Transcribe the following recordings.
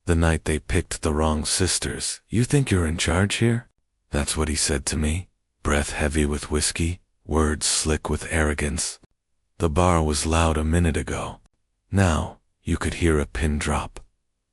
The night they picked the wrong sisters. You think you're in charge here? That's what he said to me, breath heavy with whiskey, words slick with arrogance. The bar was loud a minute ago. Now, you could hear a pin drop.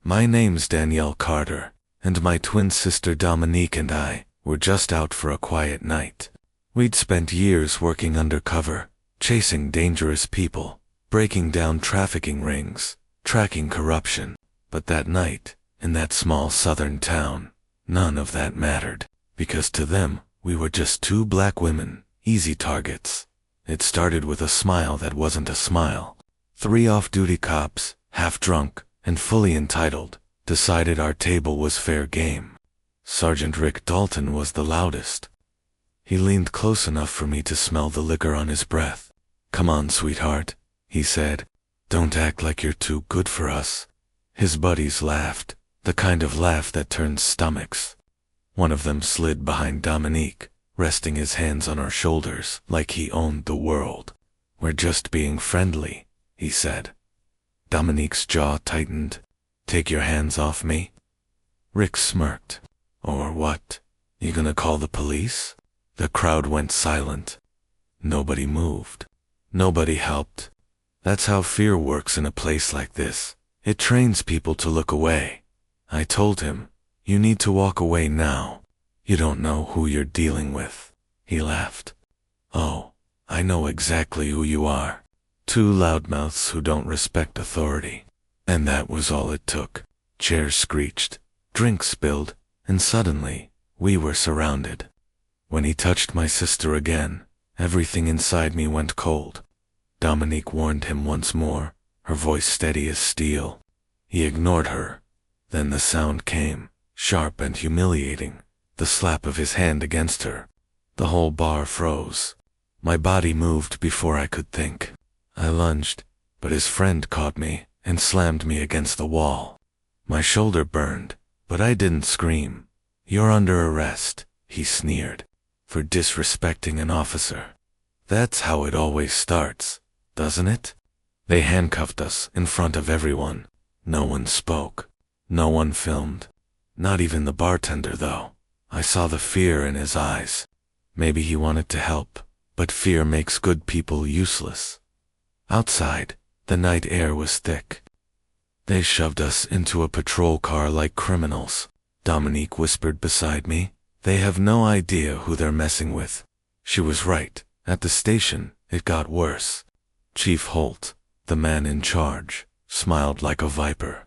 My name's Danielle Carter, and my twin sister Dominique and I were just out for a quiet night. We'd spent years working undercover, chasing dangerous people, breaking down trafficking rings, tracking corruption. But that night, in that small southern town, none of that mattered, because to them, we were just two black women, easy targets. It started with a smile that wasn't a smile. 3 off-duty cops, half drunk and fully entitled, decided our table was fair game. Sergeant Rick Dalton was the loudest. He leaned close enough for me to smell the liquor on his breath. "Come on, sweetheart," he said. "Don't act like you're too good for us." His buddies laughed, the kind of laugh that turns stomachs. One of them slid behind Dominique, resting his hands on our shoulders like he owned the world. "We're just being friendly," he said. Dominique's jaw tightened. "Take your hands off me." Rick smirked. "Or what? You gonna call the police?" The crowd went silent. Nobody moved. Nobody helped. That's how fear works in a place like this. It trains people to look away. I told him, "You need to walk away now. You don't know who you're dealing with." He laughed. "Oh, I know exactly who you are. Two loudmouths who don't respect authority." And that was all it took. Chairs screeched, drinks spilled, and suddenly, we were surrounded. When he touched my sister again, everything inside me went cold. Dominique warned him once more, her voice steady as steel. He ignored her. Then the sound came, sharp and humiliating, the slap of his hand against her. The whole bar froze. My body moved before I could think. I lunged, but his friend caught me and slammed me against the wall. My shoulder burned, but I didn't scream. "You're under arrest," he sneered, "for disrespecting an officer." That's how it always starts, doesn't it? They handcuffed us in front of everyone. No one spoke. No one filmed. Not even the bartender, though. I saw the fear in his eyes. Maybe he wanted to help, but fear makes good people useless. Outside, the night air was thick. They shoved us into a patrol car like criminals. Dominique whispered beside me. "They have no idea who they're messing with." She was right. At the station, it got worse. Chief Holt, the man in charge, smiled like a viper.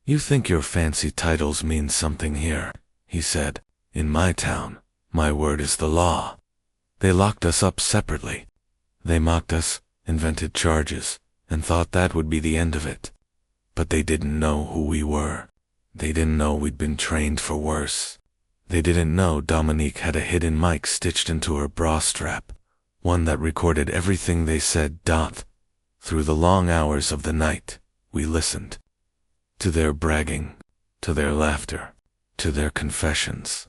"You think your fancy titles mean something here," he said. "In my town, my word is the law." They locked us up separately. They mocked us, invented charges, and thought that would be the end of it. But they didn't know who we were. They didn't know we'd been trained for worse. They didn't know Dominique had a hidden mic stitched into her bra strap, one that recorded everything they said. Through the long hours of the night, we listened. To their bragging, to their laughter, to their confessions.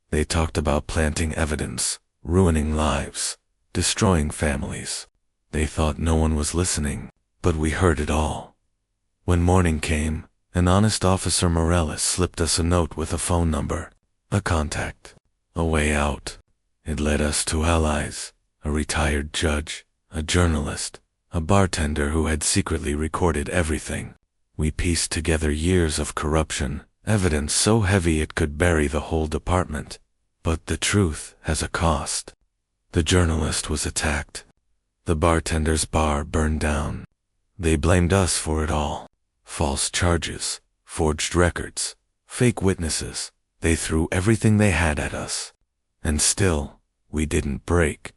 They talked about planting evidence, ruining lives, destroying families. They thought no one was listening, but we heard it all. When morning came, an honest Officer Morales slipped us a note with a phone number, a contact, a way out. It led us to allies, a retired judge, a journalist, a bartender who had secretly recorded everything. We pieced together years of corruption, evidence so heavy it could bury the whole department. But the truth has a cost. The journalist was attacked. The bartender's bar burned down. They blamed us for it all. False charges, forged records, fake witnesses. They threw everything they had at us. And still, we didn't break.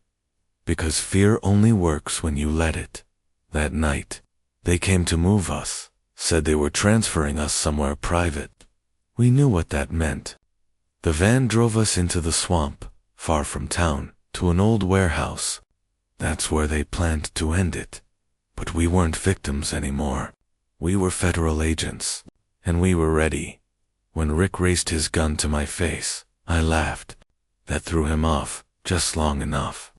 Because fear only works when you let it. That night, they came to move us, said they were transferring us somewhere private. We knew what that meant. The van drove us into the swamp, far from town, to an old warehouse. That's where they planned to end it. But we weren't victims anymore. We were federal agents, and we were ready. When Rick raised his gun to my face, I laughed. That threw him off, just long enough.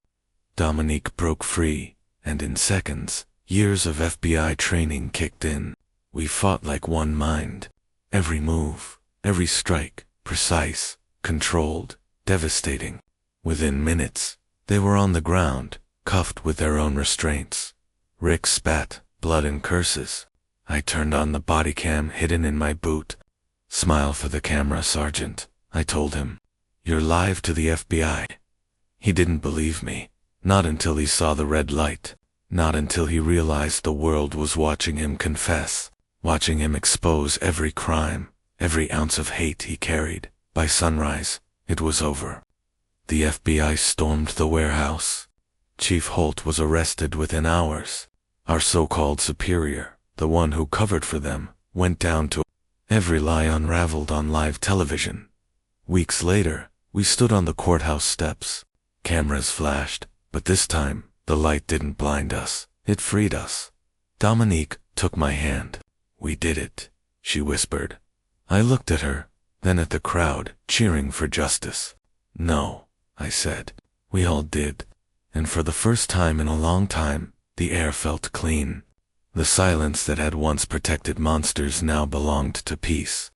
Dominique broke free, and in seconds, years of FBI training kicked in. We fought like one mind. Every move, every strike, precise, controlled, devastating. Within minutes, they were on the ground, cuffed with their own restraints. Rick spat, blood and curses. I turned on the body cam hidden in my boot. "Smile for the camera, Sergeant," I told him. "You're live to the FBI." He didn't believe me. Not until he saw the red light. Not until he realized the world was watching him confess, watching him expose every crime, every ounce of hate he carried. By sunrise, it was over. The FBI stormed the warehouse. Chief Holt was arrested within hours. Our so-called superior, the one who covered for them, went down to every lie unraveled on live television. Weeks later, we stood on the courthouse steps. Cameras flashed, but this time, the light didn't blind us. It freed us. Dominique took my hand. "We did it," she whispered. I looked at her, then at the crowd, cheering for justice. "No," I said. "We all did." And for the first time in a long time, the air felt clean. The silence that had once protected monsters now belonged to peace.